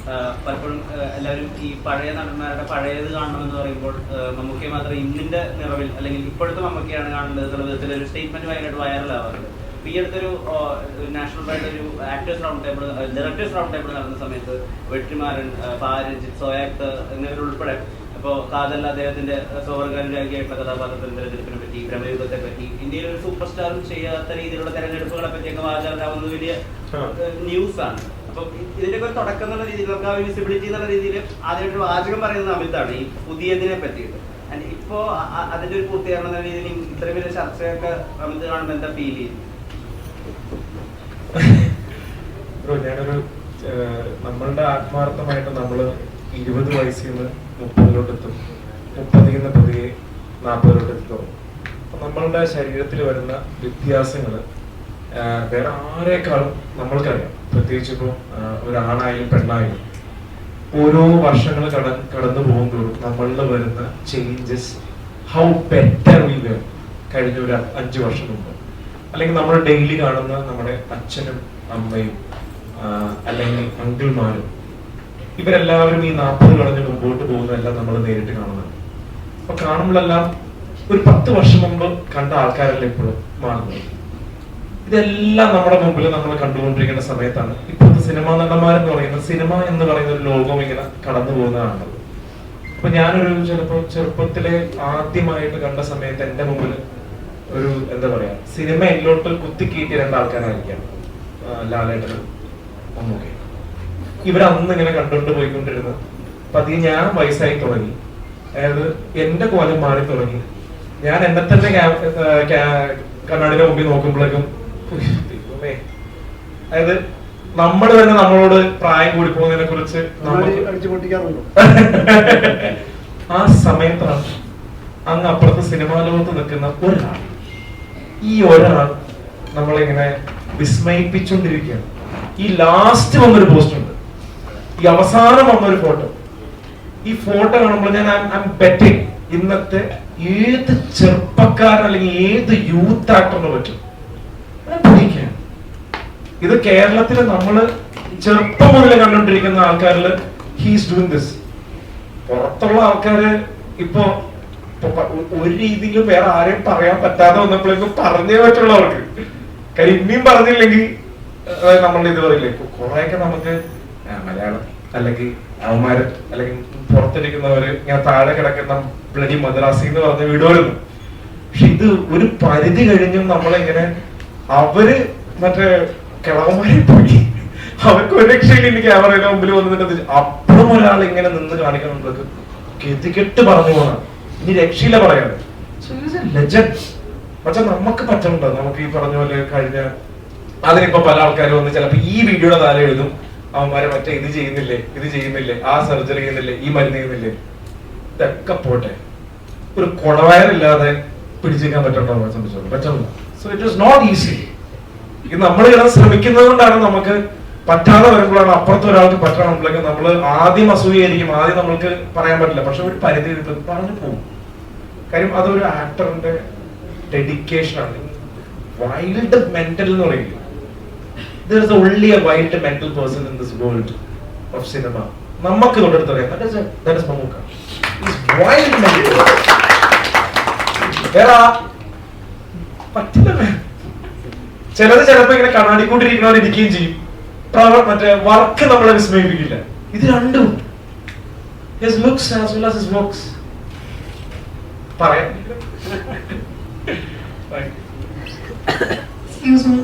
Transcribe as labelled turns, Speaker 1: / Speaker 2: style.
Speaker 1: പലപ്പോഴും എല്ലാവരും ഈ പഴയ നടന്മാരുടെ പഴയത് കാണണമെന്ന് പറയുമ്പോൾ മമ്മൂക്കയെ മാത്രം ഇന്നിന്റെ നിറവിൽ അല്ലെങ്കിൽ ഇപ്പോഴത്തെ മമ്മൂക്കയാണ് കാണേണ്ടത് എന്നുള്ള വിധത്തിൽ ഒരു സ്റ്റേറ്റ്മെന്റ് ഭയങ്കരമായിട്ട് വൈറലാവാറുണ്ട്. ഈ അടുത്തൊരു നാഷണൽ വൈഡ് ഒരു actors round table, directors round table നടന്ന സമയത്ത് വെട്രിമാരൻ, പാരജിത്ത്, സോയാക്ത് എന്നിവരുൾപ്പെടെ ഇപ്പോൾ കാതൽ അദ്ദേഹത്തിന്റെ സ്വവർഗാനുരാഗിയായിട്ടുള്ള കഥാപാത്രത്തിന്റെ തെരഞ്ഞെടുപ്പിനെ പറ്റി, ബ്രഹ്മയുഗത്തെ പറ്റി, ഇന്ത്യയിലെ ഒരു സൂപ്പർ സ്റ്റാറും ചെയ്യാത്ത രീതിയിലുള്ള തെരഞ്ഞെടുപ്പുകളെ പറ്റിയൊക്കെ വാചാലാവുന്നത് വലിയ ന്യൂസാണ്. അപ്പൊ ഇതിന്റെയൊക്കെ ഒരു തുടക്കം എന്നുള്ള രീതിയിൽ നമുക്ക് ആ വിസിബിലിറ്റി എന്നുള്ള രീതിയിൽ ആദ്യമായിട്ട് വാചകം പറയുന്നത് അമിതാണ് ഈ പുതിയതിനെ പറ്റിയിട്ട്. ആൻഡ് ഇപ്പോ അതിന്റെ ഒരു പൂർത്തീകരണം എന്ന രീതിയിൽ ഇത്രയും വലിയ ചർച്ചയൊക്കെ അമിത് കാണുമ്പോൾ എന്താ ഫീൽ ചെയ്യുന്നത്?
Speaker 2: ഞാനൊരു നമ്മളുടെ ആത്മാർത്ഥമായിട്ട് നമ്മള് 20 വയസ്സിൽ നിന്ന് 30-ലോട്ട് എത്തും, 30-ൽ നിന്ന് പതിയെ 40-ലോട്ട് എത്തും. അപ്പൊ നമ്മളുടെ ശരീരത്തിൽ വരുന്ന വ്യത്യാസങ്ങള് വേറെ ആരെക്കാളും നമ്മൾക്കറിയാം. പ്രത്യേകിച്ച് ഇപ്പോൾ ഒരാണായാലും പെണ്ണായാലും ഓരോ വർഷങ്ങൾ കടന്നു പോകുമ്പോഴും നമ്മളിൽ വരുന്ന changes, how better we were കഴിഞ്ഞ ഒരു 5 വർഷം മുമ്പ്, അല്ലെങ്കിൽ നമ്മൾ ഡെയിലി കാണുന്ന നമ്മുടെ അച്ഛനും അമ്മയും അല്ലെങ്കിൽ അങ്കിൾമാരും, ഇവരെല്ലാവരും ഈ 40 കടഞ്ഞ് മുമ്പോട്ട് പോകുന്നതെല്ലാം നമ്മൾ നേരിട്ട് കാണുന്നതാണ്. അപ്പൊ കാണുമ്പോഴെല്ലാം ഒരു 10 വർഷം മുമ്പ് കണ്ട ആൾക്കാരല്ല ഇപ്പോഴും മാറുന്നത്. ഇതെല്ലാം നമ്മുടെ മുമ്പിൽ നമ്മൾ കണ്ടുകൊണ്ടിരിക്കുന്ന സമയത്താണ് ഇപ്പോഴത്തെ സിനിമാ നടന്മാരെന്ന് പറയുന്നത്, സിനിമ എന്ന് പറയുന്ന ഒരു ലോകം ഇങ്ങനെ കടന്നു പോകുന്നതാണ്. അപ്പൊ ഞാനൊരു ചിലപ്പോൾ ചെറുപ്പത്തിലെ ആദ്യമായിട്ട് കണ്ട സമയത്ത് എന്റെ മുമ്പിൽ ഒരു എന്താ പറയാ സിനിമ എല്ലോട്ട് കുത്തിക്കീറ്റിയ 2 ആൾക്കാരായിരിക്കാം, ലാലേട്ടനും മമ്മൂക്കയും. ഇവരന്ന് ഇങ്ങനെ കണ്ടുകൊണ്ട് പോയിക്കൊണ്ടിരുന്നത് പതിയെ ഞാൻ വയസ്സായി തുടങ്ങി. അതായത് എന്റെ കോലം മാറി തുടങ്ങി. ഞാൻ എന്നെ തന്നെ കണ്ണാടിന്റെ മുമ്പിൽ നോക്കുമ്പോഴേക്കും അതായത് നമ്മൾ തന്നെ നമ്മളോട് പ്രായം കൂടി പോകുന്നതിനെ കുറിച്ച് ആ സമയത്താണ് അങ്ങ് അപ്പുറത്ത് സിനിമാ ലോകത്ത് നിൽക്കുന്ന ഒരാൾ, ഈ ഒരാൾ നമ്മളിങ്ങനെ വിസ്മയിപ്പിച്ചുകൊണ്ടിരിക്കുകയാണ്. ഈ ലാസ്റ്റ് വന്നൊരു പോസ്റ്റ് ഉണ്ട്, ഈ അവസാനം വന്നൊരു ഫോട്ടോ. ഈ ഫോട്ടോ കാണുമ്പോൾ ഞാൻ ബെറ്റിംഗ് ഇന്നത്തെ ഏത് ചെറുപ്പക്കാരൻ അല്ലെങ്കിൽ ഏത് യൂത്ത് ആക്ടറിനെ പറ്റും ഇത് കേരളത്തില് നമ്മള് ചെറുപ്പം മുതലേ കണ്ടുകൊണ്ടിരിക്കുന്ന ആൾക്കാരില് ഹീസ് ഡൂയിങ് ദിസ്. പുറത്തുള്ള ആൾക്കാര് ഇപ്പൊ ഒരു രീതിയിലും വേറെ ആരെയും പറയാൻ പറ്റാതെ വന്നപ്പോഴേക്കും പറഞ്ഞേ പറ്റുള്ളൂ അവർക്ക്. കാര്യം ഇനിയും പറഞ്ഞില്ലെങ്കിൽ നമ്മളുടെ ഇത് പറയില്ലേ, കുറെയൊക്കെ നമുക്ക് മലയാളം അല്ലെങ്കിൽ അവന്മാര് അല്ലെങ്കിൽ പുറത്തിരിക്കുന്നവര് ഞാൻ താഴെ കിടക്കുന്ന ബ്ലഡി മദ്രാസി എന്ന് പറഞ്ഞ് വിടുമായിരുന്നു. പക്ഷെ ഇത് ഒരു പരിധി കഴിഞ്ഞും നമ്മളിങ്ങനെ അവര് മറ്റേ കിളവന്മാരെ പോയി അവർക്ക് ഒരു രക്ഷയിൽ ഇനി ക്യാമറയുടെ മുമ്പിൽ വന്നിട്ട് അപ്പുറം ഒരാൾ ഇങ്ങനെ നിന്ന് കാണിക്കണം, കെട്ടിക്കെട്ട് പറഞ്ഞു പോകണം, ഇനി രക്ഷയില്ല പറയാതെ. പക്ഷെ നമുക്ക് പറ്റുന്നുണ്ടോ? നമുക്ക് ഈ പറഞ്ഞ പോലെ കഴിഞ്ഞ അതിനിപ്പോ പല ആൾക്കാർ വന്ന് ചിലപ്പോ ഈ വീഡിയോയുടെ താഴെ എഴുതും, അവന്മാരെ മറ്റേ ഇത് ചെയ്യുന്നില്ലേ, ആ സർജറി ചെയ്യുന്നില്ലേ, ഈ മരുന്ന് ചെയ്യുന്നില്ലേ. ഇതൊക്കെ പോട്ടെ, ഒരു കുടവയറില്ലാതെ പിടിച്ചേക്കാൻ പറ്റുന്നുണ്ടോ നമ്മളെ സംബന്ധിച്ചോളൂ? പറ്റുന്നില്ല. So it is not easy. ഇത് നമ്മൾ ഇടാൻ ശ്രമിക്കുന്നത് കൊണ്ടാണ് നമുക്ക് പറ്റാതെ വരുമ്പോഴാണ് അപ്പുറത്ത് ഒരാൾക്ക് പറ്റണമെങ്കിൽ നമ്മൾ ആദ്യം അസൂയായിരിക്കും, ആദ്യം നമ്മൾക്ക് പറയാൻ പറ്റില്ല. പക്ഷെ ഒരു പരിധി പറഞ്ഞു പോകും. കാര്യം അതൊരു ആക്ടറിന്റെ ഡെഡിക്കേഷൻ ആണ്. വൈൽഡ് മെന്റൽ എന്ന് പറയില്ല, there is only a wild mental person in this world of cinema. നമുക്ക് തൊട്ടടുത്തറിയാം, that is Mammukka. He's wild mental. വേറെ പറ്റില്ല. ചിലപ്പോ ഇങ്ങനെ കണ്ണാടിക്കൊണ്ടിരിക്കുന്നവർ ഇരിക്കുകയും ചെയ്യും, മറ്റേ വർക്ക് നമ്മളെ വിസ്മയിപ്പിക്കില്ല. ഇത് രണ്ടും his looks as well as his works പറയാം. Excuse me.